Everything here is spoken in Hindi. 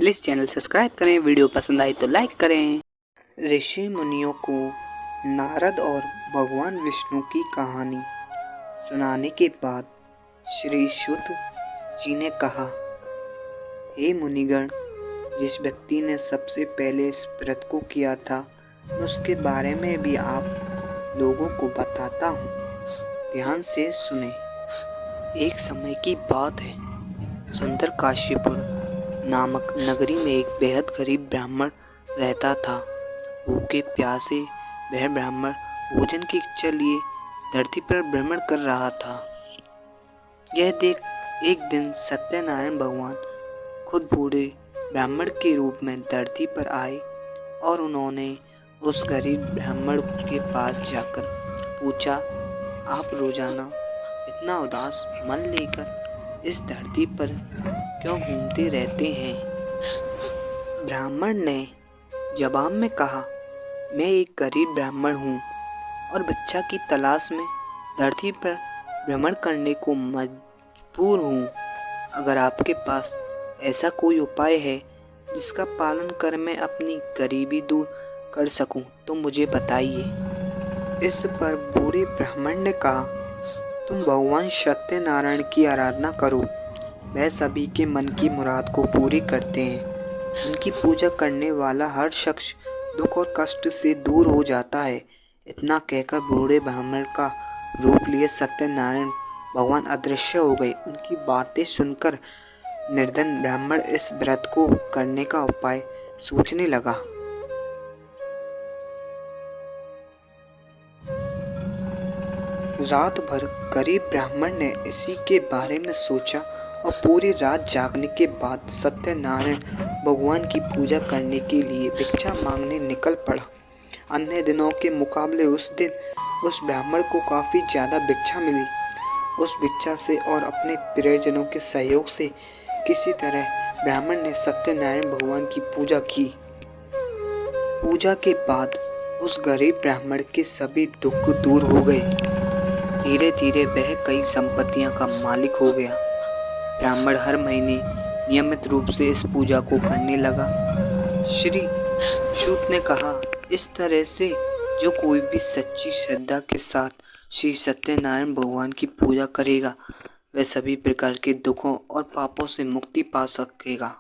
प्लीज़ चैनल सब्सक्राइब करें। वीडियो पसंद आई तो लाइक करें। ऋषि मुनियों को नारद और भगवान विष्णु की कहानी सुनाने के बाद श्री शुक जी ने कहा, हे मुनिगण, जिस व्यक्ति ने सबसे पहले इस व्रत को किया था मैं उसके बारे में भी आप लोगों को बताता हूँ। ध्यान से सुने। एक समय की बात है। सुंदर काशीपुर नामक नगरी में एक बेहद गरीब ब्राह्मण रहता था। भूखे प्यासे वह ब्राह्मण भोजन की इच्छा लिए धरती पर भ्रमण कर रहा था। यह देख एक दिन सत्यनारायण भगवान खुद बूढ़े ब्राह्मण के रूप में धरती पर आए और उन्होंने उस गरीब ब्राह्मण के पास जाकर पूछा, आप रोजाना इतना उदास मन लेकर इस धरती पर क्यों घूमते रहते हैं? ब्राह्मण ने जवाब में कहा, मैं एक गरीब ब्राह्मण हूँ और बच्चा की तलाश में धरती पर भ्रमण करने को मजबूर हूँ। अगर आपके पास ऐसा कोई उपाय है जिसका पालन कर मैं अपनी गरीबी दूर कर सकूं तो मुझे बताइए। इस पर बूढ़े ब्राह्मण ने कहा, तुम भगवान सत्यनारायण की आराधना करो। वह सभी के मन की मुराद को पूरी करते हैं। उनकी पूजा करने वाला हर शख्स दुख और कष्ट से दूर हो जाता है। इतना कहकर बूढ़े ब्राह्मण का रूप लिए सत्यनारायण भगवान अदृश्य हो गए। उनकी बातें सुनकर निर्धन ब्राह्मण इस व्रत को करने का उपाय सोचने लगा। रात भर गरीब ब्राह्मण ने इसी के बारे में सोचा और पूरी रात जागने के बाद सत्यनारायण भगवान की पूजा करने के लिए भिक्षा मांगने निकल पड़ा। अन्य दिनों के मुकाबले उस दिन उस ब्राह्मण को काफ़ी ज़्यादा भिक्षा मिली। उस भिक्षा से और अपने प्रियजनों के सहयोग से किसी तरह ब्राह्मण ने सत्यनारायण भगवान की पूजा की। पूजा के बाद उस गरीब ब्राह्मण के सभी दुख दूर हो गए। धीरे धीरे वह कई संपत्तियों का मालिक हो गया। ब्राह्मण हर महीने नियमित रूप से इस पूजा को करने लगा। श्री शुक ने कहा, इस तरह से जो कोई भी सच्ची श्रद्धा के साथ श्री सत्यनारायण भगवान की पूजा करेगा वह सभी प्रकार के दुखों और पापों से मुक्ति पा सकेगा।